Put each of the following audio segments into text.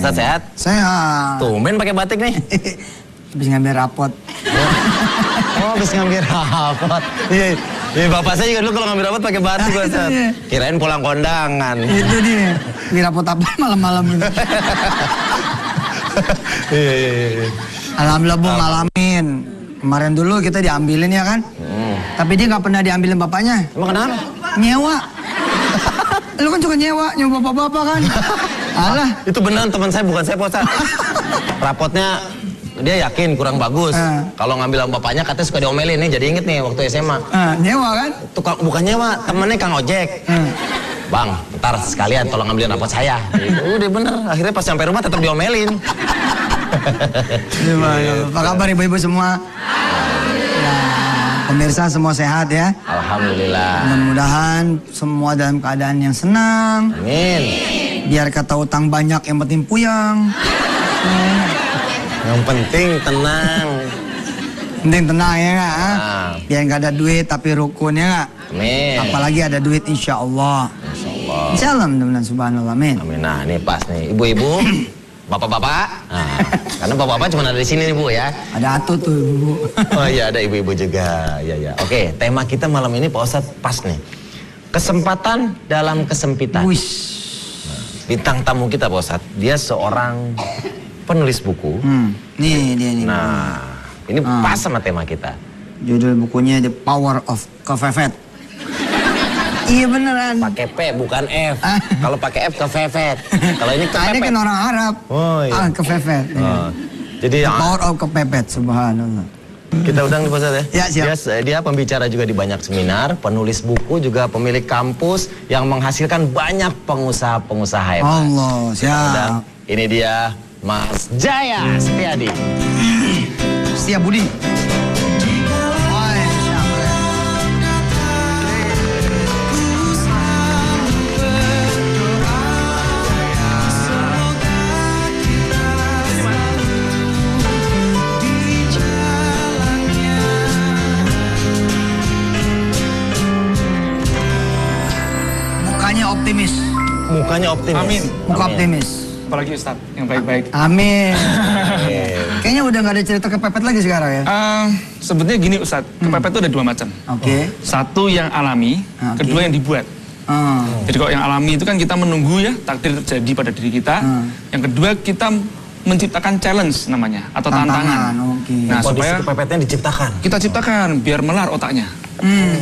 Ustaz sehat? Sehat. Tumben pakai batik nih. Habis ngambil rapot. Oh, habis ngambil rapot. Iya, iya, bapak saya juga dulu kalau ngambil rapot pakai batik, Ustaz. Kirain pulang kondangan. Itu dia. Ngambil rapot apa malam-malam ini. Iya. Alhamdulillah Bu, ngalamin. Kemarin dulu kita diambilin ya kan? Tapi dia nggak pernah diambilin bapaknya. Emang kenapa? Nyewa. Lu kan suka nyewa bapak-bapak kan? Alah. Itu beneran teman saya, bukan saya, Pak Ustaz. Rapotnya dia yakin kurang bagus. Kalau ngambil sama bapaknya katanya suka diomelin nih, jadi inget nih waktu SMA. Nyewa kan? Tukang, bukan nyewa, temennya Kang Ojek. Bang, ntar sekalian tolong ngambilin rapot saya. Udah bener, akhirnya pas sampai rumah tetap diomelin. Apa kabar ibu-ibu semua? Ya, pemirsa semua sehat ya? Alhamdulillah. Mudah-mudahan semua dalam keadaan yang senang. Amin. Biar kata utang banyak yang penting puyeng. Yang penting tenang. Penting tenang ya nggak? Biar nggak ada duit tapi rukun ya nggak? Amin. Apalagi ada duit insya Allah. Insya Allah mudah-mudahan subhanallah amin. Amin. Nah ini pas nih ibu-ibu, bapak-bapak. Nah, karena bapak-bapak cuma ada di sini nih Bu ya. Ada atuh tuh ibu. Oh iya ada ibu-ibu juga. Ya. Oke, tema kita malam ini Pak Ustadz pas nih. Kesempatan dalam kesempitan. Wish. Bintang tamu kita Pak Ustadz, dia seorang penulis buku. Nih dia nih. Nah, ini pas sama tema kita. Judul bukunya The Power of Kefefet. Iya beneran. Pakai P bukan F. Kalau pakai F kefefet. Kalau ini kepepet. Ini kan orang Arab. Oh iya. Kefefet. Jadi The Power of Kefefet, subhanallah. Kita undang nih Pak Ustadz ya? Ya siap. Dia pembicara juga di banyak seminar, penulis buku, juga pemilik kampus yang menghasilkan banyak pengusaha-pengusaha hebat. Allah, siap. Ini dia Mas Jaya Setiadi. Siap Budi. Optimis. Mukanya optimis. Amin. Muka optimis. Apalagi Ustadz yang baik-baik. Amin. Kayaknya udah nggak ada cerita kepepet lagi sekarang ya. Sebetulnya gini Ustadz, kepepet itu ada dua macam. Satu yang alami, kedua yang dibuat. Jadi kalau yang alami itu kan kita menunggu ya takdir terjadi pada diri kita. Yang kedua kita menciptakan challenge namanya atau tantangan. Nah supaya kepepetnya diciptakan. Kita ciptakan biar melar otaknya.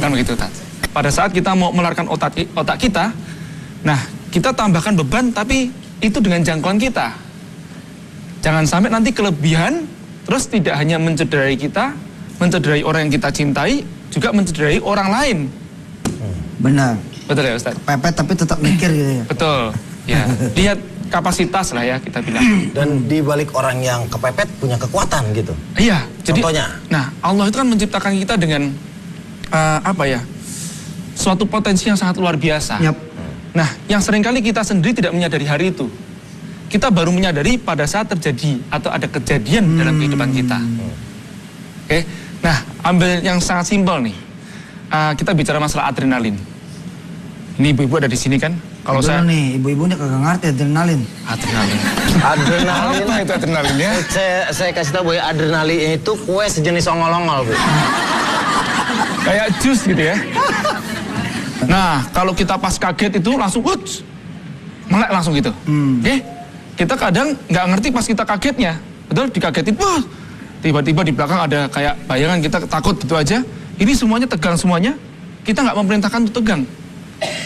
Kan begitu Ustadz. Pada saat kita mau melarkan otak kita, nah kita tambahkan beban tapi itu dengan jangkauan kita. Jangan sampai nanti kelebihan terus tidak hanya mencederai kita, mencederai orang yang kita cintai, juga mencederai orang lain. Benar. Betul ya Ustadz? Pepet tapi tetap mikir gitu ya. Betul. Ya. Lihat kapasitas lah ya kita bilang. Dan di balik orang yang kepepet punya kekuatan gitu. Iya. Jadi, contohnya? Nah Allah itu kan menciptakan kita dengan suatu potensi yang sangat luar biasa. Nah, yang seringkali kita sendiri tidak menyadari hari itu. Kita baru menyadari pada saat terjadi atau ada kejadian dalam kehidupan kita. Oke. Nah, ambil yang sangat simpel nih. Kita bicara masalah adrenalin. Ini ibu-ibu ada di sini kan? Kalau saya nih, ibu-ibu nih kagak ngerti adrenalin. Adrenalin. Adrenalin. Apa itu adrenalin ya? Saya kasih tahu Bu ya, adrenalin itu kue sejenis ongol-ongol Bu. Kayak jus gitu ya. Nah, kalau kita pas kaget itu langsung melek langsung gitu. Oke? Kita kadang nggak ngerti pas kita kagetnya. Betul, dikagetin, tiba-tiba di belakang ada kayak bayangan kita takut gitu aja. Ini semuanya tegang semuanya. Kita nggak memerintahkan untuk tegang.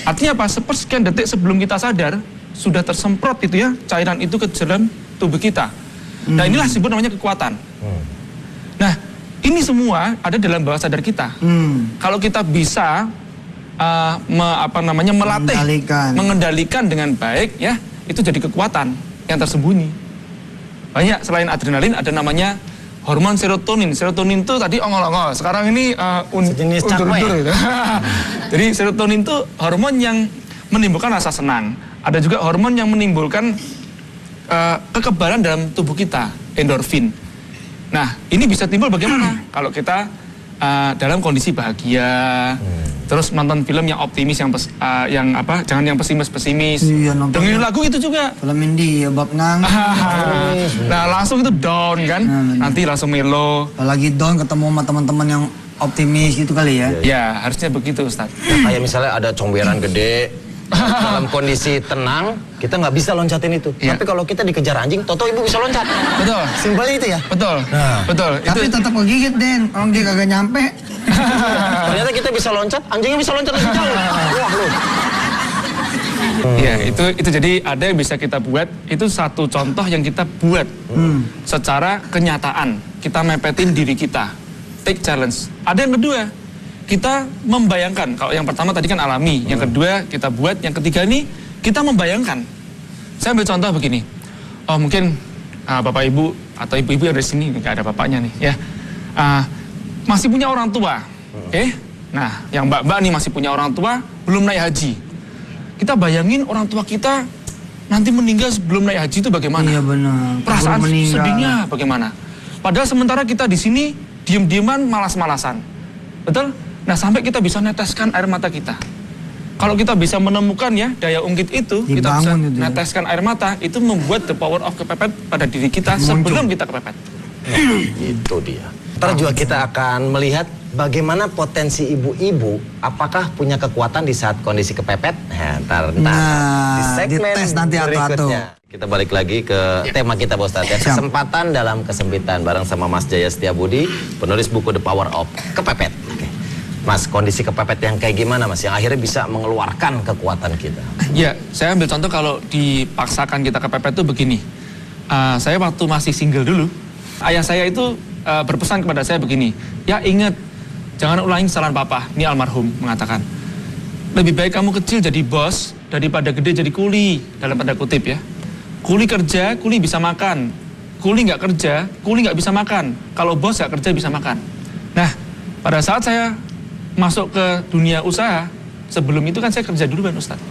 Artinya apa? Sepersekian detik sebelum kita sadar, sudah tersemprot itu ya, cairan itu ke dalam tubuh kita. Nah, inilah disebut namanya kekuatan. Nah, ini semua ada dalam bawah sadar kita. Kalau kita bisa melatih, mengendalikan dengan baik ya, itu jadi kekuatan yang tersembunyi. Banyak selain adrenalin ada namanya hormon serotonin. Serotonin itu tadi ongol-ongol. Sekarang ini sejenis cakwe. Gitu. Jadi serotonin itu hormon yang menimbulkan rasa senang. Ada juga hormon yang menimbulkan kekebalan dalam tubuh kita, endorfin. Nah, ini bisa timbul bagaimana? Kalau kita dalam kondisi bahagia. Terus nonton film yang optimis, jangan yang pesimis. Iya, nonton dengerin lagu itu juga. Film India, bab nangis. Nah langsung itu down kan, nanti langsung melo. Lagi down ketemu sama teman-teman yang optimis gitu kali ya. Ya harusnya begitu Ustadz. Kayak misalnya ada comberan gede, dalam kondisi tenang, kita nggak bisa loncatin itu. Iya. Tapi kalau kita dikejar anjing, toto ibu bisa loncat. Betul. Simpelnya itu ya. Betul. Betul. Tapi tetap kegigit, Den. Orang dia kagak nyampe. Ternyata kita bisa loncat, anjingnya bisa loncat lebih jauh. Wah lu. Ya itu jadi ada yang bisa kita buat. Itu satu contoh yang kita buat secara kenyataan. Kita mepetin diri kita. Take challenge. Ada yang kedua, kita membayangkan. Kalau yang pertama tadi kan alami, yang kedua kita buat, yang ketiga ini kita membayangkan. Saya ambil contoh begini. Oh mungkin bapak ibu atau ibu-ibu yang ada di sini nggak ada bapaknya nih ya. Masih punya orang tua, oke? Nah, yang mbak-mbak nih masih punya orang tua, belum naik haji. Kita bayangin orang tua kita nanti meninggal sebelum naik haji itu bagaimana? Iya benar. Perasaan sedihnya bagaimana? Padahal sementara kita di sini diem-dieman, malas-malasan, betul? Nah, sampai kita bisa neteskan air mata kita. Kalau kita bisa menemukan ya daya ungkit itu, kita bisa neteskan air mata, itu membuat the power of kepepet pada diri kita sebelum kita kepepet. Itu dia. Ntar juga kita akan melihat bagaimana potensi ibu-ibu, apakah punya kekuatan di saat kondisi kepepet. Ntar di segmen dites nanti berikutnya. Kita balik lagi ke tema kita Pak Ustadz ya. Kesempatan dalam kesempitan bareng sama Mas Jaya Setiabudi, penulis buku The Power of Kepepet. Oke. Mas, kondisi kepepet yang kayak gimana Mas, yang akhirnya bisa mengeluarkan kekuatan kita? Ya, saya ambil contoh kalau dipaksakan kita kepepet itu begini. Saya waktu masih single dulu, ayah saya itu berpesan kepada saya begini, ya ingat, jangan ulangi kesalahan papa. Ini almarhum mengatakan, lebih baik kamu kecil jadi bos daripada gede jadi kuli, dalam tanda kutip ya. Kuli kerja, kuli bisa makan. Kuli nggak kerja, kuli nggak bisa makan. Kalau bos nggak kerja bisa makan. Nah, pada saat saya masuk ke dunia usaha, sebelum itu kan saya kerja duluan Ustadz.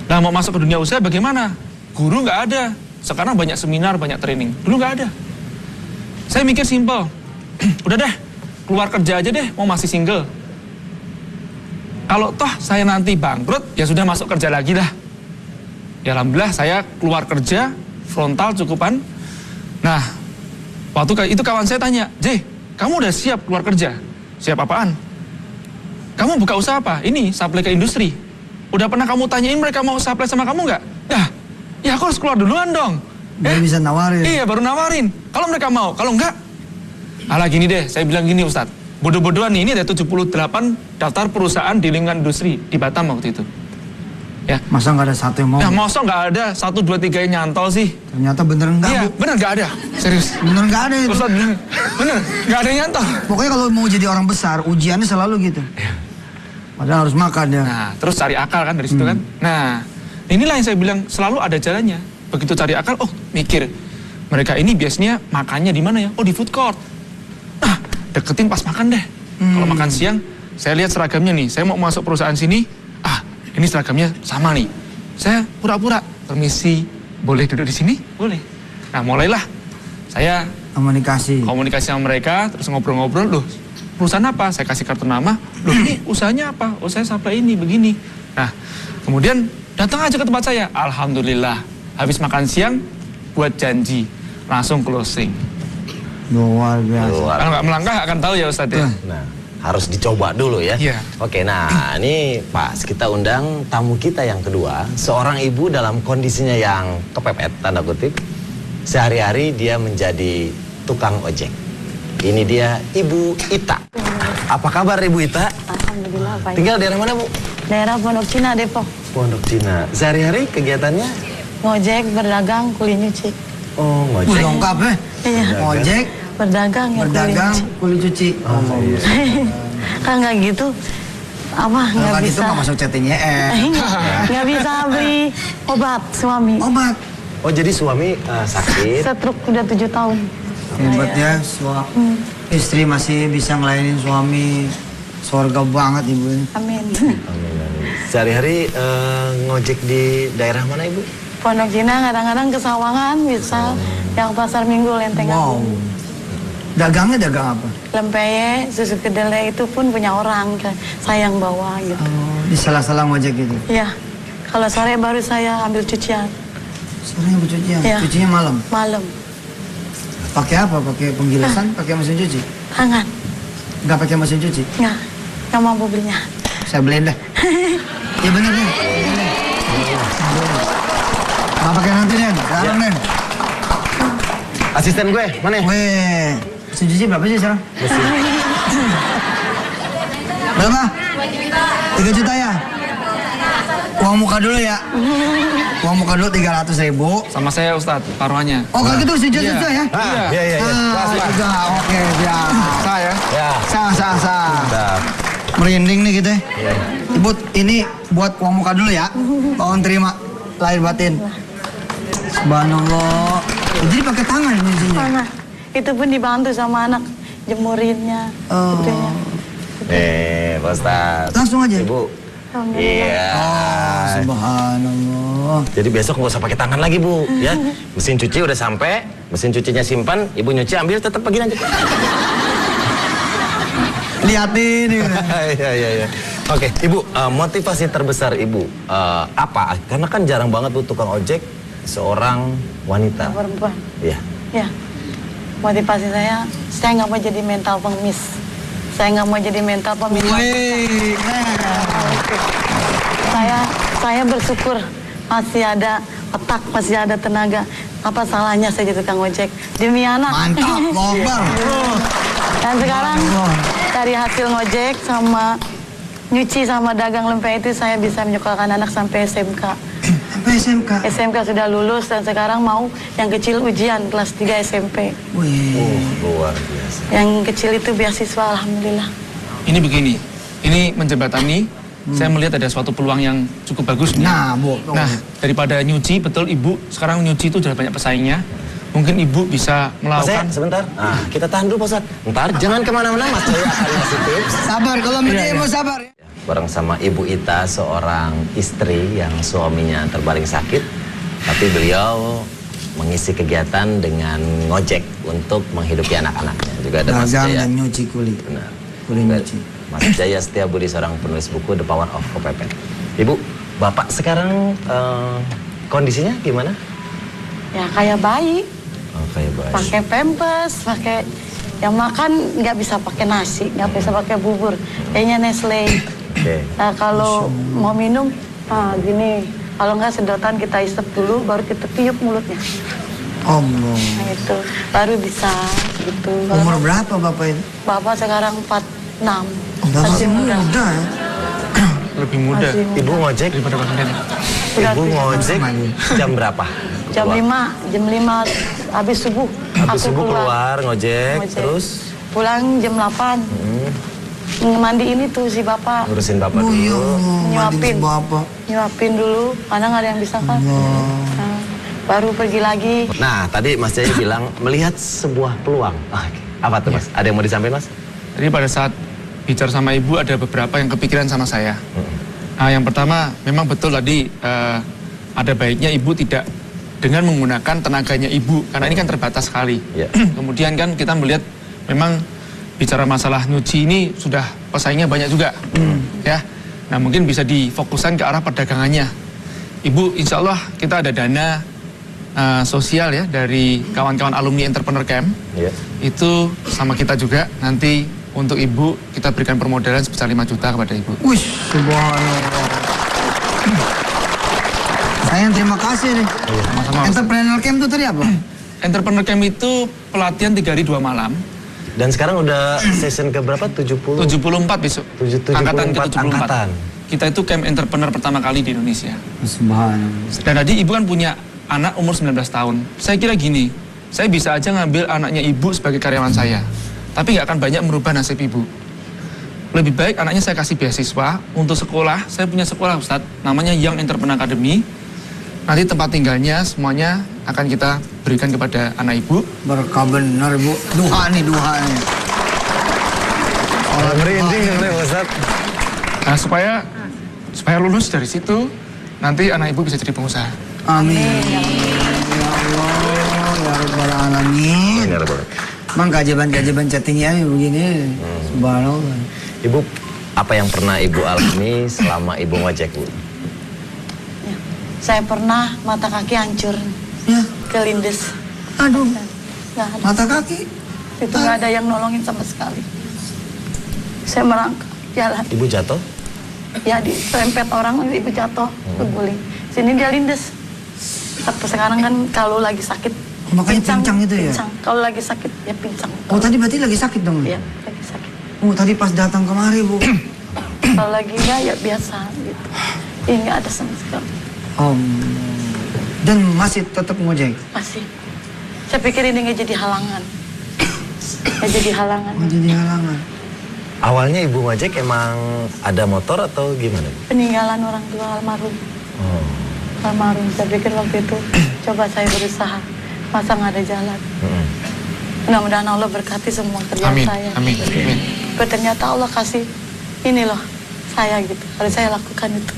Nah, mau masuk ke dunia usaha bagaimana? Guru nggak ada. Sekarang banyak seminar, banyak training. Dulu nggak ada. Saya mikir simpel, udah deh, keluar kerja aja deh, mau masih single. Kalau toh saya nanti bangkrut, ya sudah masuk kerja lagi dah. Ya alhamdulillah saya keluar kerja, frontal cukupan. Nah, waktu itu kawan saya tanya, J, kamu udah siap keluar kerja? Siap apaan? Kamu buka usaha apa? Ini, supply ke industri. Udah pernah kamu tanyain mereka mau supply sama kamu nggak? Ya aku harus keluar duluan dong. Baru bisa nawarin. Iya, baru nawarin. Kalau mereka mau, kalau enggak, alah gini deh, saya bilang gini Ustadz. Bodoh-bodohan nih, ini ada 78 daftar perusahaan di lingkungan industri di Batam waktu itu. Ya. Masa nggak ada satu yang mau? Nah, masa nggak ada 1, 2, 3 yang nyantol sih? Ternyata bener enggak, Iya, Bu. bener nggak ada. Serius. Bener nggak ada itu. Ustadz, bener, nggak ada yang nyantol. Pokoknya kalau mau jadi orang besar, ujiannya selalu gitu. Padahal harus makan ya. Nah, terus cari akal kan dari situ kan. Nah, inilah yang saya bilang selalu ada jalannya. Begitu cari akal, oh mikir. Mereka ini biasanya makannya di mana ya? Oh di food court. Nah, deketin pas makan deh. Kalau makan siang, saya lihat seragamnya nih. Saya mau masuk perusahaan sini. Ini seragamnya sama nih. Saya pura-pura, permisi, boleh duduk di sini? Boleh. Nah, mulailah saya komunikasi sama mereka, terus ngobrol-ngobrol. Loh, perusahaan apa? Saya kasih kartu nama. Loh, ini usahanya apa? Oh, saya supply ini, begini. Nah, kemudian datang aja ke tempat saya. Alhamdulillah, habis makan siang, buat janji, langsung closing. Luar biasa. Kalau nggak melangkah akan tahu ya Ustadz ya. Nah, harus dicoba dulu ya. Iya. Oke, nah ini pas kita undang tamu kita yang kedua, seorang ibu dalam kondisinya yang kepepet, tanda kutip. Sehari-hari dia menjadi tukang ojek. Ini dia Ibu Ita. Apa kabar Ibu Ita? Alhamdulillah baik. Tinggal daerah mana Bu? Daerah Pondok Cina, Depok. Pondok Cina. Sehari-hari kegiatannya? Ngojek, berdagang, kuli nyuci. Oh, ngojek. Lengkap ya. Iya. Ojek, Berdagang ya berdagang, kuli kulit cuci. Kan nggak gitu. Apa nggak Kalau gitu bisa? nggak masuk chattingnya Nggak bisa beli obat suami. Obat. Oh, jadi suami sakit. Stroke udah 7 tahun. Hebat ya, istri masih bisa ngelayanin suami. Surga banget ibu ini. Amin. Sehari-hari ngojek di daerah mana Ibu? Pondok Cina kadang-kadang ke Sawangan bisa. Yang pasar Minggu Lenteng Wow. Agung. Dagangnya dagang apa? Lempeye, susu kedelai itu pun punya orang, saya yang bawa gitu. Oh, di salah-salah ngojek gitu. Iya, kalau sore baru saya ambil cucian. Sering bercucian, Iya. cucinya malam. Malam, Pakai apa? Pakai penggilasan? Pakai mesin cuci? tangan, Nggak pakai mesin cuci? nggak mampu belinya. Saya beliin dah. Ya bener nih. Nggak pakai nanti nih, sekarang nih. Asisten gue, mana ya? Weh, mesin cuci berapa sih sekarang? Berapa? 3 juta ya? Uang muka dulu ya? Uang muka dulu 300.000. Sama saya Ustadz, taruhannya. Oh kalau gitu sejuta Iya. ya? Ah, iya. Juga, oke, siap. Saya. Ya. Sah. Udah. Merinding nih kita. Iya. Ibu, ini buat uang muka dulu ya. Mohon terima, lahir batin. Subhanallah. Jadi pakai tangan ini sini. Mana? Itu pun dibantu sama anak jemurinnya. Oh. Itunya. Pak Ustadz. Langsung aja. Ibu. Iya. Oh, subhanallah. Jadi besok nggak usah pakai tangan lagi, Bu. Ya, mesin cuci udah sampai, mesin cucinya simpan, Ibu nyuci ambil tetap pergi aja. Liatin nih. Iya. Oke, Ibu, motivasi terbesar Ibu apa? Karena kan jarang banget tuh tukang ojek seorang wanita. Perempuan. Iya. Ya, motivasi saya nggak mau jadi mental pengemis. Saya nggak mau jadi mental pemimpin. Wih, Saya bersyukur masih ada otak, masih ada tenaga. Apa salahnya saya jadi tukang ojek demi anak? mantap, lombar. Dan sekarang dari hasil ngojek sama nyuci sama dagang lempeng itu saya bisa menyekolahkan anak sampai SMK. Sampai SMK. SMK sudah lulus dan sekarang mau yang kecil ujian kelas 3 SMP. Wih. Luar biasa. Yang kecil itu beasiswa, alhamdulillah. Ini begini, ini menjembatani. Saya melihat ada suatu peluang yang cukup bagus. Nah, Bu. Nah, daripada nyuci, betul Ibu, sekarang nyuci itu sudah banyak pesaingnya. Mungkin Ibu bisa Mas melakukan... sebentar. Nah, kita tahan dulu, Pak Ustadz. Ntar jangan kemana-mana, Mas Jaya akan ngasih tips. Sabar, kalau menjadi ibu sabar. Bareng sama Ibu Ita, seorang istri yang suaminya terbaring sakit. Tapi beliau mengisi kegiatan dengan ngojek untuk menghidupi anak-anaknya. Juga ada Mas Dagang Jaya. dan nyuci kulit. Benar. Kulit Juga nyuci. Mas Jaya Setiabudi, seorang penulis buku The Power of Kepepet. Ibu, Bapak sekarang kondisinya gimana? Ya kayak bayi, Oh, kayak baik. pakai pampers, pakai yang makan nggak bisa pakai nasi, nggak bisa pakai bubur, kayaknya Nestle. Oke. Nah, kalau mau minum, gini, kalau nggak sedotan kita isep dulu, baru kita tiup mulutnya. Allah. Nah itu, baru bisa gitu. Umur berapa Bapak ini? Bapak sekarang 46, Masih muda ya? Lebih muda Masih muda. Ibu ngojek, daripada Pak Senden. Ibu ngojek jam berapa? Jam 5 habis subuh. Habis aku subuh keluar ngojek, Ngojek. terus Pulang jam 8. Mandi ini tuh si bapak. ngurusin Bapak Oh ya dulu. Allah, Nyuapin. mandiin Bapak. Nyuapin dulu, karena nggak ada yang bisa kan. Nah, baru pergi lagi. Nah, tadi Mas Jaya bilang melihat sebuah peluang. Apa tuh, Mas? Ada yang mau disampaikan, Mas? Jadi pada saat bicara sama Ibu ada beberapa yang kepikiran sama saya. Nah, yang pertama memang betul tadi ada baiknya Ibu tidak dengan menggunakan tenaganya Ibu karena ini kan terbatas sekali. Iya. Kemudian kan kita melihat memang bicara masalah nyuci ini sudah pesaingnya banyak juga, ya. Nah mungkin bisa difokuskan ke arah perdagangannya. Ibu, insya Allah kita ada dana sosial ya dari kawan-kawan alumni Entrepreneur Camp. Iya. Itu sama kita juga nanti untuk Ibu kita berikan permodalan sebesar 5 juta kepada Ibu. Wih, subhanallah. Saya yang terima kasih nih. Sama-sama. Entrepreneur Camp itu tadi apa? Entrepreneur Camp itu pelatihan 3 hari 2 malam. Dan sekarang udah season ke berapa? 70? 74 besok. 74 Angkatan ke-74. angkatan. Kita itu camp entrepreneur pertama kali di Indonesia. Subhanallah. Dan tadi Ibu kan punya anak umur 19 tahun. Saya kira gini, saya bisa aja ngambil anaknya Ibu sebagai karyawan saya. Tapi nggak akan banyak merubah nasib Ibu. Lebih baik anaknya saya kasih beasiswa untuk sekolah. Saya punya sekolah Ustadz, namanya Young Entrepreneur Academy. Nanti tempat tinggalnya semuanya akan kita berikan kepada anak Ibu. Berkah benar Bu. Duha nih. Orang merinding nih, Ustaz. Nah, supaya lulus dari situ, nanti anak Ibu bisa jadi pengusaha. Amin. Ya Allah, ya Rabbal Alamin. Ini ada boleh. Emang keajaiban chattingnya begini. Subhanallah. Ibu, apa yang pernah Ibu alami selama Ibu ngojek, Bu? Ya. Saya pernah mata kaki hancur, Ya, kelindes. aduh, Nggak ada. mata kaki. Itu nggak ada yang nolongin sama sekali. Saya merangkak jalan. Ibu jatuh? Ya diserempet orang, ibu jatuh, terguling. Sini dia lindes. Tapi sekarang kan kalau lagi sakit, Makanya pincang itu ya? Pincang. Kalau lagi sakit, ya pincang. Oh tadi berarti lagi sakit dong? Iya, lagi sakit. Oh tadi pas datang kemari Bu. Kalau lagi enggak, ya biasa gitu. Ini nggak ada sama sekali. Dan masih tetap ngojek? Masih. Saya pikir ini nggak jadi halangan. Nggak jadi halangan. Oh jadi halangan. Awalnya Ibu ngojek emang ada motor atau gimana, Bu? Peninggalan orang tua almarhum. Oh. Almarhum. Saya pikir waktu itu, coba saya berusaha. Masa nggak ada jalan. Mudah-mudahan Allah berkati semua kerjaan Amin, saya. amin, amin. Tapi ternyata Allah kasih ini loh saya gitu. Harus saya lakukan itu.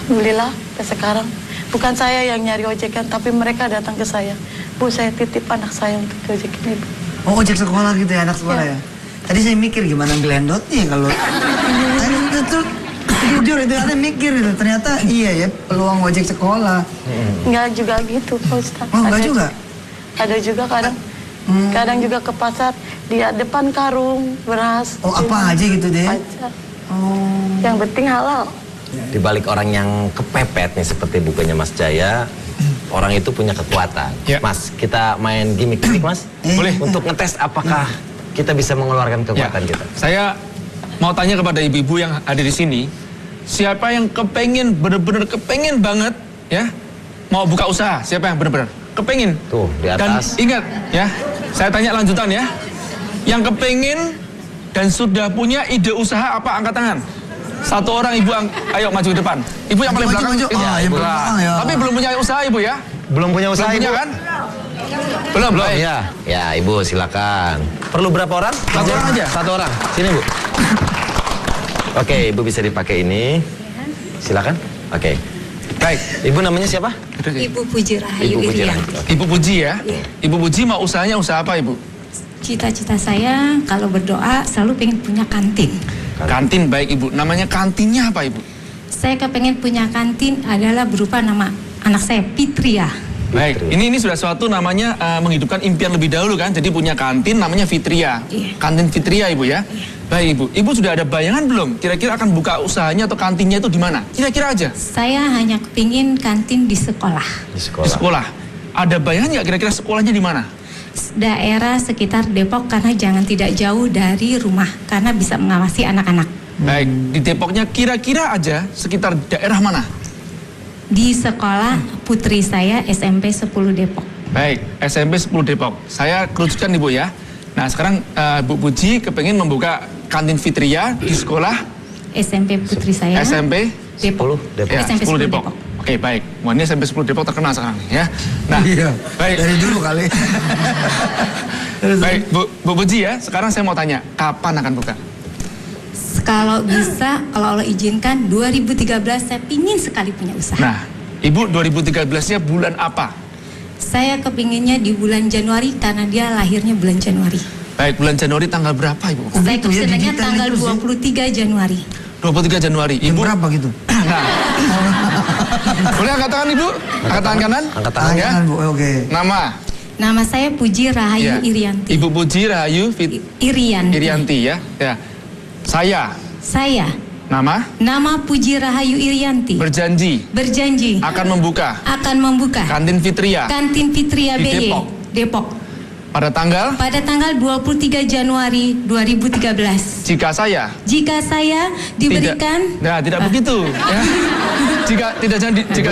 Alhamdulillah sampai sekarang bukan saya yang nyari ojekan, tapi mereka datang ke saya. Bu, saya titip anak saya untuk ojekin ibu. Oh ojek sekolah gitu ya, anak sekolah ya? Tadi saya mikir gimana gelendotnya kalau... Tadi itu jujur itu ada mikir itu, ternyata iya ya peluang ojek sekolah. Enggak juga gitu Pak Ustaz. Oh enggak juga? Ada juga kadang. Kadang juga ke pasar, dia depan karung, beras. Oh apa aja gitu deh? Aja. Oh. Yang penting halal. Di balik orang yang kepepet nih seperti bukunya Mas Jaya, orang itu punya kekuatan. Ya. Mas, kita main gimmick-gimmick, Mas? Boleh. Untuk ngetes apakah kita bisa mengeluarkan kekuatan kita. Saya mau tanya kepada ibu-ibu yang ada di sini, siapa yang kepengen, bener-bener kepengen banget, ya, mau buka usaha? Siapa yang bener-bener kepengen? Tuh, di atas. Dan ingat, ya, saya tanya lanjutan ya, yang kepengen dan sudah punya ide usaha apa, angkat tangan. Satu orang ibu, ayo maju ke depan. Ibu yang paling Maju, belakang. maju. Ya, Ah, yang ibu. belakang, ya. Tapi belum punya usaha ibu ya? Belum punya usaha, Belum punya Ibu? kan? Belum. Belum, Baik. ya. Ya, Ibu silakan. Perlu berapa orang? Satu orang aja. Satu orang. Sini, Bu. Oke, Ibu bisa dipakai ini. Silakan. Oke. Baik, Ibu namanya siapa? Ibu Puji Rahayu Ibu Puji Irian. Rahayu. Ibu Puji ya? Iya. Ibu Puji mau usahanya usaha apa ibu? Cita-cita saya kalau berdoa selalu pengen punya kantin. Kantin, baik ibu. Namanya kantinnya apa ibu? Saya kepengen punya kantin adalah berupa nama anak saya Fitria. Baik, ini sudah suatu namanya menghidupkan impian lebih dahulu kan. Jadi punya kantin namanya Fitria. Iya. Kantin Fitria ibu ya. Baik ibu. Ibu sudah ada bayangan belum? Kira-kira akan buka usahanya atau kantinnya itu di mana? Kira-kira aja. Saya hanya kepingin kantin di sekolah. Di Di sekolah. sekolah. Ada bayangan nggak kira-kira sekolahnya di mana? Daerah sekitar Depok karena jangan tidak jauh dari rumah karena bisa mengawasi anak-anak. Baik, di Depoknya kira-kira aja sekitar daerah mana? Di sekolah putri saya SMP 10 Depok. Baik, SMP 10 Depok. Saya kerucutkan ibu ya. Nah sekarang Bu Puji kepengen membuka kantin Fitria di sekolah SMP putri saya SMP Depok. 10 Depok. ya, SMP 10 10 Depok. Depok. Oke baik, wah ini SMP 10 Depok terkenal sekarang nih, ya. Nah, Iya. baik, Dari dulu kali. baik Bu Puji ya. Sekarang saya mau tanya, kapan akan buka? Kalau bisa, kalau Allah izinkan 2013 saya pingin sekali punya usaha. Nah, Ibu 2013-nya bulan apa? Saya kepinginnya di bulan Januari karena dia lahirnya bulan Januari. Baik, bulan Januari tanggal berapa Ibu? Saya gitu ya, kesenangannya digital tanggal itu sih. 23 Januari. 23 Januari. Jam Ibu, berapa gitu? nah. Boleh angkat tangan Ibu? Angkat tangan kanan? Angkat tangan ya. Bu, oke. Nama? Nama saya Puji Rahayu Ya. Irianti. Ibu Puji Rahayu Irianti. Irianti ya. Ya. Saya. Nama Puji Rahayu Irianti. berjanji Berjanji akan membuka akan membuka kantin Fitria kantin Fitria Di BY Depok. Depok pada tanggal pada tanggal 23 Januari 2013. jika saya Jika saya diberikan tidak begitu ya. Jika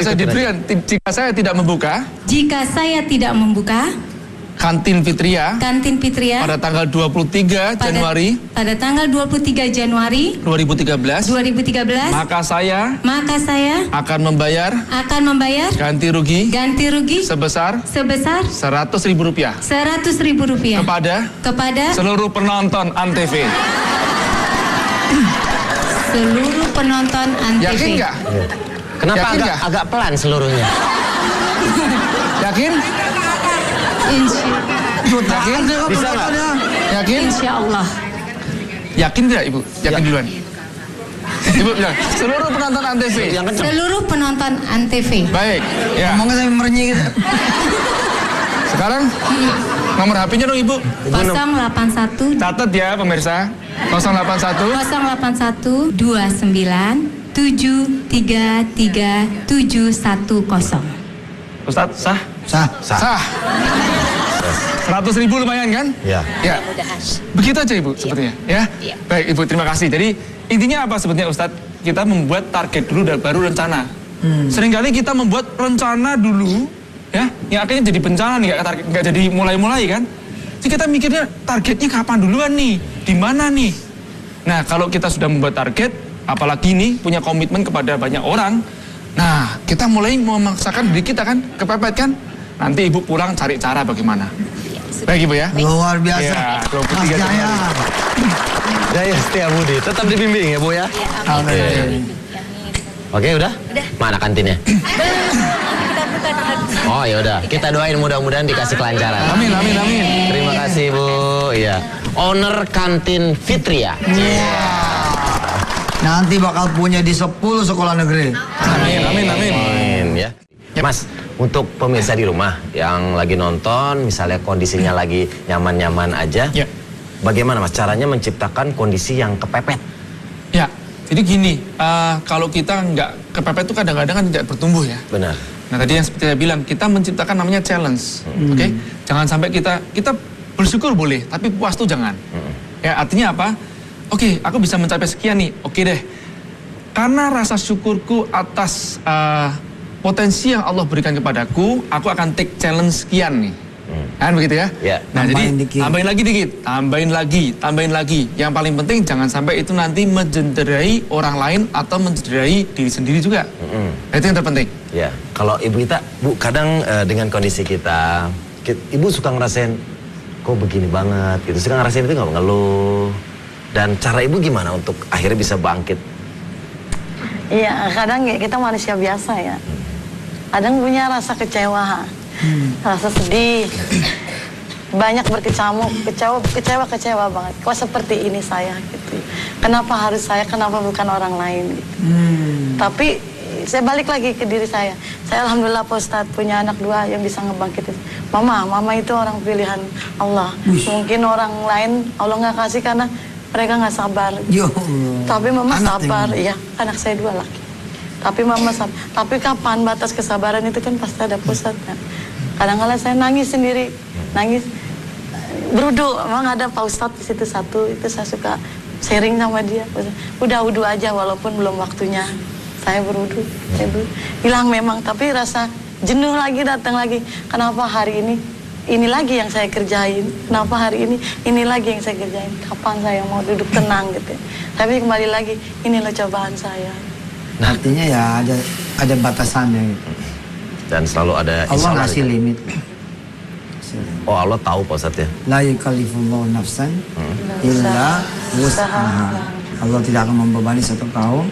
saya diberikan jika saya tidak membuka Jika saya tidak membuka kantin Fitria kantin Fitria pada tanggal 23 Januari pada tanggal 23 Januari 2013 maka saya akan membayar ganti rugi sebesar Rp100.000 kepada kepada seluruh penonton Antv. seluruh penonton Antv. Yakin nggak? Kenapa Yakin nggak? agak pelan seluruhnya? Yakin? Insya Yakin? Bisa nggak? Yakin? Insya Allah. Yakin tidak Ibu? Yakin duluan. Ibu bilang, seluruh penonton Antv. Yang kenceng. Seluruh penonton Antv. Baik, ya. Ngomongnya sampai merenyih gitu. Sekarang nomor HP-nya dong Ibu. 081 Catat ya pemirsa. 081 081 29 733 710. Ustadz, sah? Sah. Sah. 100.000 lumayan kan? Ya. Ya. Begitu aja Ibu sepertinya ya. Baik Ibu, terima kasih. Jadi intinya apa sebenarnya Ustadz? Kita membuat target dulu dan baru rencana. Seringkali kita membuat rencana dulu ya, yang akhirnya jadi bencana nih, nggak jadi mulai-mulai kan. Jadi kita mikirnya targetnya kapan duluan nih, di mana nih. Nah kalau kita sudah membuat target, apalagi nih punya komitmen kepada banyak orang, nah kita mulai memaksakan diri kita kan, kepepet kan. Nanti Ibu pulang cari cara bagaimana. Baik Ibu ya. Luar biasa. Ya, 23 Mas Jaya. Januari. Jaya Setiabudi, tetap dibimbing ya Bu ya. Amin. Oke udah? Mana kantinnya? Oh ya udah, kita doain mudah-mudahan dikasih kelancaran. Amin, amin, amin. Terima kasih Bu. Iya. Owner kantin Fitria. Nanti bakal punya di 10 sekolah negeri. Amin, amin, amin. Amin ya. Mas, untuk pemirsa di rumah yang lagi nonton, misalnya kondisinya lagi nyaman-nyaman aja, Ya. bagaimana Mas caranya menciptakan kondisi yang kepepet? Ya, jadi gini, kalau kita nggak kepepet itu kadang-kadang kan tidak bertumbuh ya. Benar. Nah tadi yang seperti saya bilang, kita menciptakan namanya challenge, oke? Jangan sampai kita bersyukur boleh, tapi puas tuh jangan. Ya artinya apa? Oke, aku bisa mencapai sekian nih, oke deh. Karena rasa syukurku atas potensi yang Allah berikan kepadaku, aku akan take challenge sekian nih. Kan begitu ya? Ya. Nah Tambahin jadi dikit. tambahin lagi dikit, tambahin lagi. Yang paling penting jangan sampai itu nanti mencederai orang lain atau mencederai diri sendiri juga. Nah, itu yang terpenting. Ya, kalau Ibu Ita, Bu, kadang dengan kondisi kita, Ibu suka ngerasain, kok begini banget, gitu. Suka ngerasain itu nggak ngeluh. Dan cara Ibu gimana untuk akhirnya bisa bangkit? Iya, kadang kita manusia biasa ya. Kadang punya rasa kecewa, rasa sedih, banyak berkecamuk, kecewa banget. Kok seperti ini saya gitu. Kenapa harus saya, kenapa bukan orang lain gitu. Tapi saya balik lagi ke diri saya. Saya alhamdulillah Pak Ustadz punya anak 2 yang bisa ngebangkitin. Mama itu orang pilihan Allah. Mungkin orang lain Allah nggak kasih karena mereka nggak sabar. Yo. Tapi mama Anak sabar, yang- iya. Anak saya 2 laki. Tapi mama sabar. Tapi kapan batas kesabaran itu kan pasti ada pusatnya. Kadang-kadang saya nangis sendiri, nangis. Berudu, memang ada Pak Ustadz di situ satu, itu saya suka sharing sama dia. Udah wudu aja walaupun belum waktunya. Saya berudu, hilang memang, tapi rasa jenuh lagi datang lagi. Kenapa hari ini lagi yang saya kerjain? Kenapa hari ini lagi yang saya kerjain? Kapan saya mau duduk tenang gitu? Tapi kembali lagi, inilah cobaan saya. Artinya ya ada batasannya gitu. Dan selalu ada Allah insya ngasih limit. Oh Allah tahu Pak Ustadz ya. La yukallifullahu nafsan illa wus'aha. Allah tidak akan membebani satu kaum.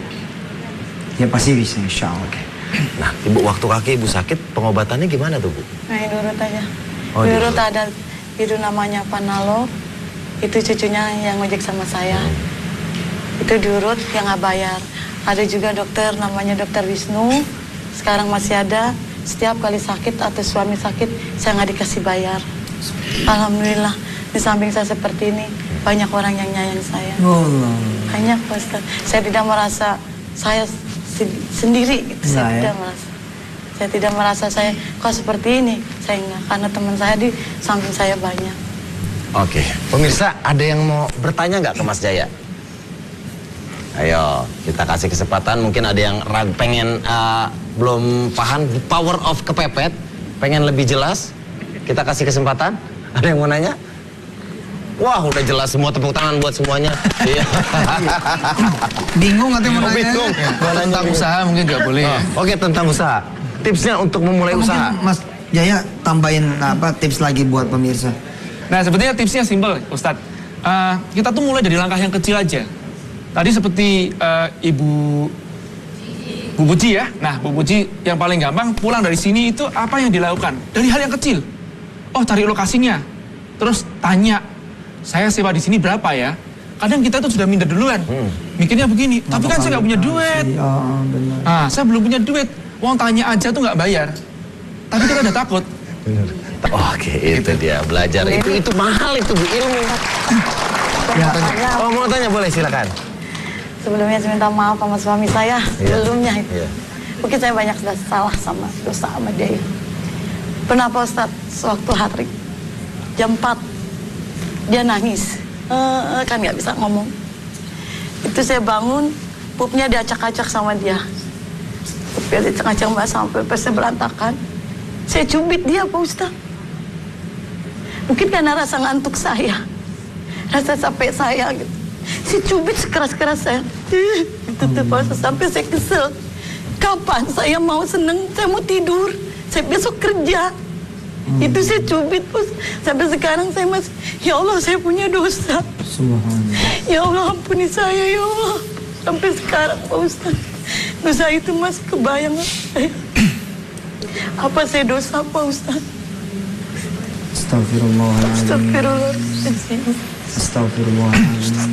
Ya pasti bisa insya Allah. Nah Ibu waktu kaki Ibu sakit pengobatannya gimana tuh Bu? Nah, diurut aja. Oh, Diurut diurut. ada itu namanya Panalo. Itu cucunya yang ngojek sama saya. Itu diurut yang nggak bayar. Ada juga dokter namanya Dokter Wisnu. Sekarang masih ada. Setiap kali sakit atau suami sakit, saya nggak dikasih bayar. Alhamdulillah. Di samping saya seperti ini, banyak orang yang nyayang saya. Allah. Banyak Pak Ustaz. Saya tidak merasa saya sendiri gitu. Saya Nah, ya. tidak merasa. Saya tidak merasa saya kok seperti ini. Saya enggak, karena teman saya di samping saya banyak. Oke, pemirsa ada yang mau bertanya nggak ke Mas Jaya? Ayo, kita kasih kesempatan. Mungkin ada yang pengen belum paham power of kepepet, pengen lebih jelas. Kita kasih kesempatan. Ada yang mau nanya? Wah, udah jelas semua, tepuk tangan buat semuanya. Iya. Bingung atau mau nanya? Bingung. Tentang usaha mungkin nggak boleh ya. Oke, tentang usaha. Tipsnya untuk memulai usaha. Mungkin Mas Jaya tambahin tips lagi buat pemirsa. Nah sebetulnya tipsnya simpel Ustadz. Kita tuh mulai dari langkah yang kecil aja. Tadi seperti Ibu Puji ya. Nah Bu Puji yang paling gampang pulang dari sini itu apa yang dilakukan? Dari hal yang kecil. Oh cari lokasinya. terus tanya, saya sewa di sini berapa ya? Kadang kita tuh sudah minder duluan. Mikirnya begini, tapi kan saya nggak punya duit. Benar. Nah, saya belum punya duit. Uang tanya aja tuh nggak bayar. Tapi kita udah takut. Oke, itu dia belajar. Itu mahal itu Bu, ilmu. Ya. Oh, mau tanya boleh, silakan. Sebelumnya saya minta maaf sama suami saya. Sebelumnya Iya. mungkin saya banyak salah sama dosa sama dia. Pernah Pak Ustadz, sewaktu hari jam 4 dia nangis. Kan nggak bisa ngomong. Itu saya bangun, pupnya diacak-acak sama dia. Pupnya diacak-acak sampai pesnya berantakan. Saya cubit dia Pak Ustadz. Mungkin karena rasa ngantuk saya, rasa capek saya gitu. Saya cubit sekeras-keras saya. Itu tuh Pak Ustadz, sampai saya kesel. Kapan saya mau seneng, saya mau tidur, saya besok kerja. Itu saya cubit Pak. Sampai sekarang saya masih, ya Allah saya punya dosa. Subhanallah. Ya Allah ampuni saya ya Allah. Sampai sekarang Pak Ustadz, dosa itu masih kebayang saya. Apa saya dosa Pak Ustadz? Astagfirullahaladzim. Astagfirullahaladzim. Astagfirullahaladzim.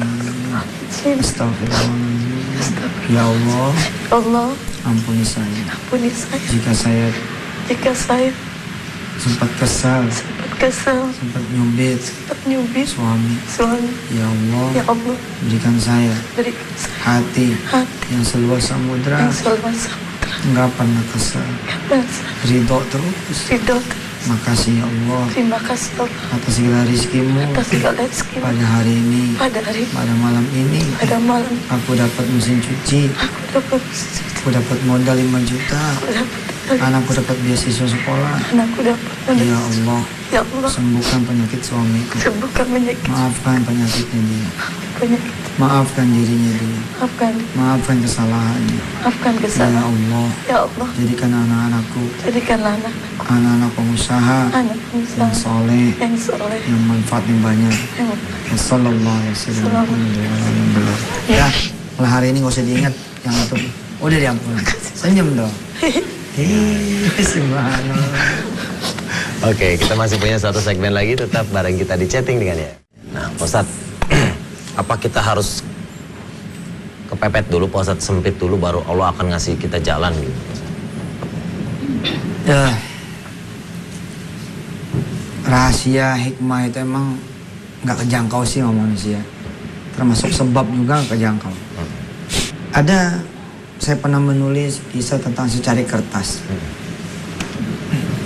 Astagfirullahaladzim. Ya Allah, Allah ampuni saya. ampuni saya. Jika saya sempat kesal, sempat nyubit suami. Ya Allah, Ya Allah, berikan saya berikan saya hati hati yang seluas samudra, yang selalu samudra. enggak pernah kesal, ridho terus. Ridho. Makasih ya Allah Terima kasih Allah atas segala rizkimu atas segala rezeki pada hari ini, pada hari pada malam ini. pada malam. Aku dapat mesin cuci, Aku dapat aku dapat modal 5 juta, aku dapat anakku dapat beasiswa sekolah. anakku dapat. Ya Allah, Ya Allah, sembuhkan penyakit suamiku, sembuhkan penyakit maafkan penyakitnya dia, penyakit. maafkan dirinya dia, Maafkan, maafkan kesalahannya. maafkan Ya kesalahan. Allah, Ya Allah, jadikan anak-anakku jadikanlah anakku anak-anak pengusaha anak yang usaha soleh, yang soleh. yang manfaatnya banyak. Yang Wassalamualaikum. Ya, mulai hari ini gak usah diingat yang itu. Udah diampuni. Senyum dong. Subhanallah. Oke, kita masih punya satu segmen lagi, tetap bareng kita di chatting dengan ya. Nah, Pak Ustadz, apa kita harus kepepet dulu, Pak Ustadz, sempit dulu, baru Allah akan ngasih kita jalan gitu? Ya, rahasia hikmah itu emang nggak kejangkau sih sama manusia. Termasuk sebab juga nggak kejangkau. Ada, saya pernah menulis kisah tentang secari kertas.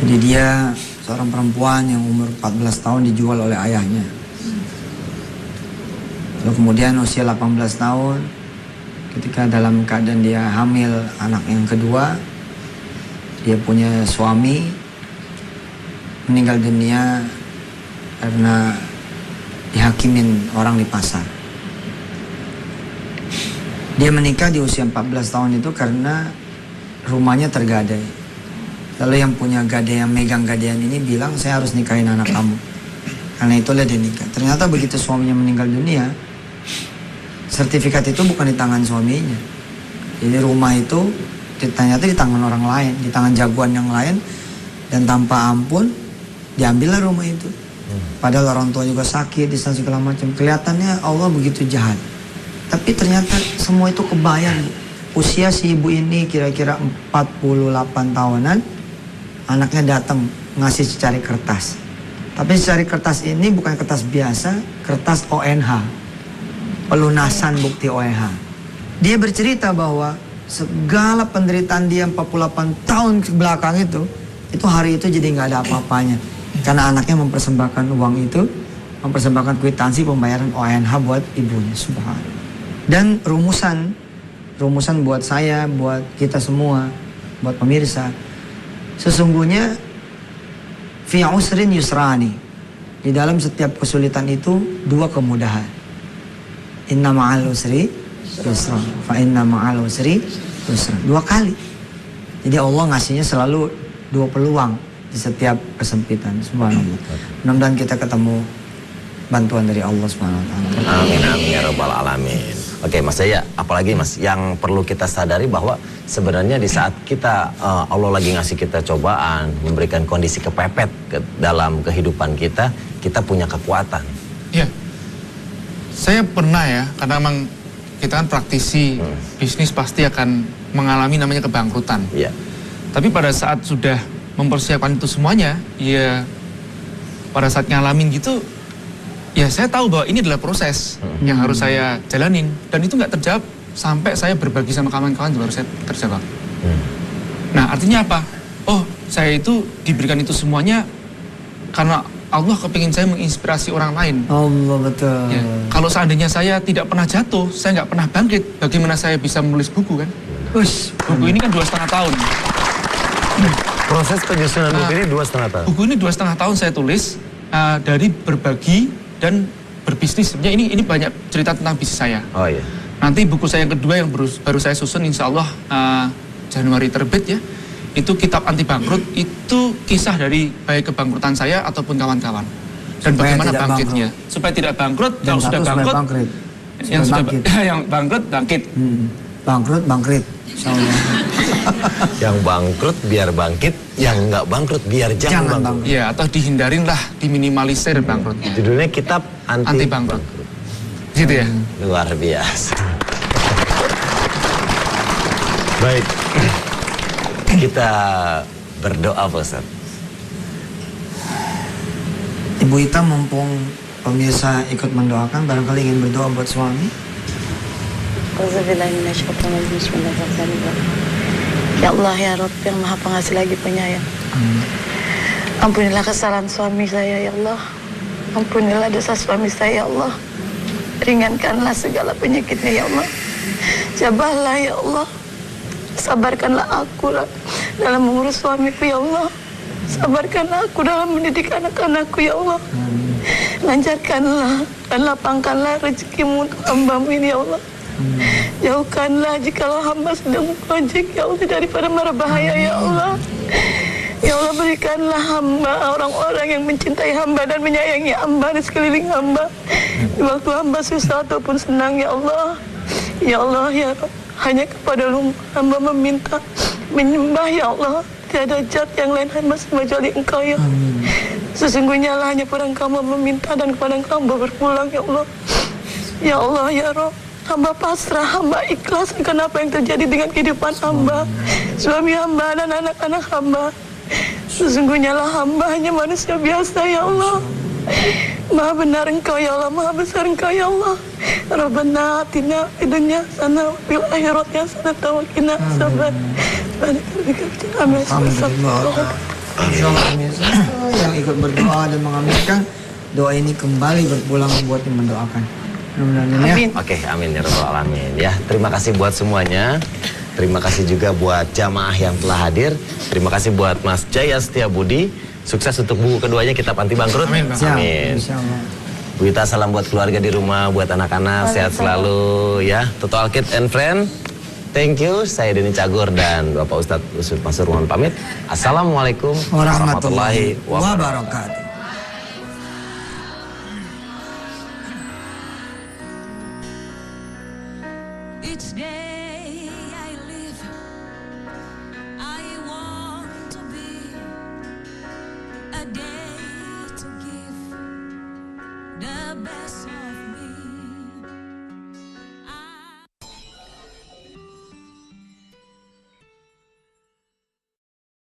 Jadi dia seorang perempuan yang umur 14 tahun dijual oleh ayahnya. Lalu kemudian usia 18 tahun, ketika dalam keadaan dia hamil anak yang kedua, dia punya suami, meninggal dunia karena dihakimin orang di pasar. Dia menikah di usia 14 tahun itu karena rumahnya tergadai. Lalu yang punya gadai, yang megang gadaian ini bilang, saya harus nikahin anak kamu. Karena itulah dia nikah. Ternyata begitu suaminya meninggal dunia, sertifikat itu bukan di tangan suaminya. Jadi rumah itu ternyata di tangan orang lain, di tangan jagoan yang lain. Dan tanpa ampun, diambillah rumah itu. Padahal orang tua juga sakit, di sana segala macam. Kelihatannya Allah begitu jahat. Tapi ternyata semua itu kebayang. Usia si ibu ini kira-kira 48 tahunan, anaknya datang ngasih secari kertas. Tapi secari kertas ini bukan kertas biasa, kertas ONH. Pelunasan bukti ONH. Dia bercerita bahwa segala penderitaan dia 48 tahun ke belakang itu hari itu jadi nggak ada apa-apanya. Karena anaknya mempersembahkan uang itu, mempersembahkan kwitansi pembayaran ONH buat ibunya. Subhanallah. Dan rumusan buat saya, buat kita semua, buat pemirsa, sesungguhnya fi usrin yusrani. Di dalam setiap kesulitan itu 2 kemudahan. Inna ma'al usri yusra, fa inna ma'al usri yusra. 2 kali. Jadi Allah ngasihnya selalu 2 peluang di setiap kesempitan. Subhanallah. Mudah-mudahan kita ketemu bantuan dari Allah SWT. Amin, amin ya rabbal alamin. Oke Mas Jaya, apalagi Mas yang perlu kita sadari bahwa sebenarnya di saat kita Allah lagi ngasih kita cobaan, memberikan kondisi kepepet dalam kehidupan kita, kita punya kekuatan. Iya. Saya pernah ya, karena memang kita kan praktisi bisnis pasti akan mengalami namanya kebangkrutan. Iya. Tapi pada saat sudah mempersiapkan itu semuanya, ya pada saat ngalamin gitu, ya saya tahu bahwa ini adalah proses yang harus saya jalanin. Dan itu nggak terjawab sampai saya berbagi sama kawan-kawan baru saya terjawab. Nah artinya apa? Oh saya itu diberikan itu semuanya karena Allah kepingin saya menginspirasi orang lain. Allah, betul. Ya, kalau seandainya saya tidak pernah jatuh, saya nggak pernah bangkit, bagaimana saya bisa menulis buku kan? Ush, Buku ini kan 2,5 tahun. Proses penyusunan buku ini 2,5 tahun. Buku ini 2,5 tahun saya tulis dari berbagi dan berbisnis. Sebenarnya ini banyak cerita tentang bisnis saya. Oh iya. Nanti buku saya yang kedua yang baru saya susun insya Allah Januari terbit ya. Itu kitab anti bangkrut, itu kisah dari baik kebangkrutan saya ataupun kawan-kawan. Dan Supaya bagaimana tidak bangkitnya. Supaya tidak bangkrut, Dan kalau sudah satu, supaya bangkrut, bangkit. yang Supaya sudah bangkit. yang bangkrut, bangkit. Bangkit. Insyaallah. Yang bangkrut biar bangkit, yang nggak bangkrut biar jangan Jangan bangkrut. bangkrut. Ya, atau dihindarin lah, diminimalisir bangkrutnya. Judulnya kitab Anti bangkrut. Gitu ya. Luar biasa. Baik. Kita berdoa Pak Ustaz. Ibu Ita, mumpung pemirsa ikut mendoakan, barangkali ingin berdoa buat suami. Auzubillahiminasyaitonirrajim. Bismillahirrahmanirrahim. Ya Allah ya Rabb yang Maha Pengasih lagi Penyayang. Ampunilah kesalahan suami saya ya Allah. Ampunilah dosa suami saya ya Allah. Ringankanlah segala penyakitnya ya Allah. Jabahlah ya Allah. Sabarkanlah aku dalam mengurus suamiku ya Allah. Sabarkanlah aku dalam mendidik anak-anakku ya Allah. Lancarkanlah dan lapangkanlah rezekimu untuk hamba-Mu ini ya Allah. Jauhkanlah jikalau hamba sedang mengojek ya Allah daripada mara bahaya ya Allah. Ya Allah, berikanlah hamba orang-orang yang mencintai hamba dan menyayangi hamba di sekeliling hamba di waktu hamba susah ataupun senang ya Allah. Ya Allah ya Rabb, hanya kepada-Mu hamba meminta, menyembah ya Allah. Tiada zat yang lain hamba kecuali Engkau ya. Sesungguhnya lah hanya pada Engkau meminta dan kepada Engkau hamba berpulang ya Allah. Ya Allah ya Rabb, hamba pasrah, hamba ikhlas akan apa yang terjadi dengan kehidupan hamba, suami hamba dan anak-anak hamba. Sesungguhnya lah hamba hanya manusia biasa ya Allah. Maha benar Engkau ya Allah, maha besar Engkau ya Allah. Rabbana atina fid dunya hasanah wa fil akhirati hasanah wa qina adzaban. Alhamdulillah. Insyaallah pemirsa yang ikut berdoa dan mengaminkan doa ini kembali berpulang buat yang mendoakan. Mudah-mudahan ya. Amin. Oke, amin ya rabbal alamin. Ya, terima kasih buat semuanya. Terima kasih juga buat jamaah yang telah hadir. Terima kasih buat Mas Jaya Setiabudi. Sukses untuk buku keduanya, Kitab Anti Bangkrut. Amin, Bang. Siap, Amin. insyaallah. Bu Ita, salam buat keluarga di rumah, buat anak-anak, sehat selalu ya. Total Kid and Friend. Thank you. Saya Denny Cagur dan Bapak Ustadz Usud Mansur mohon pamit. Assalamualaikum Warahmatullahi wabarakatuh. wabarakatuh. Each day I live, I want to be a day to give the best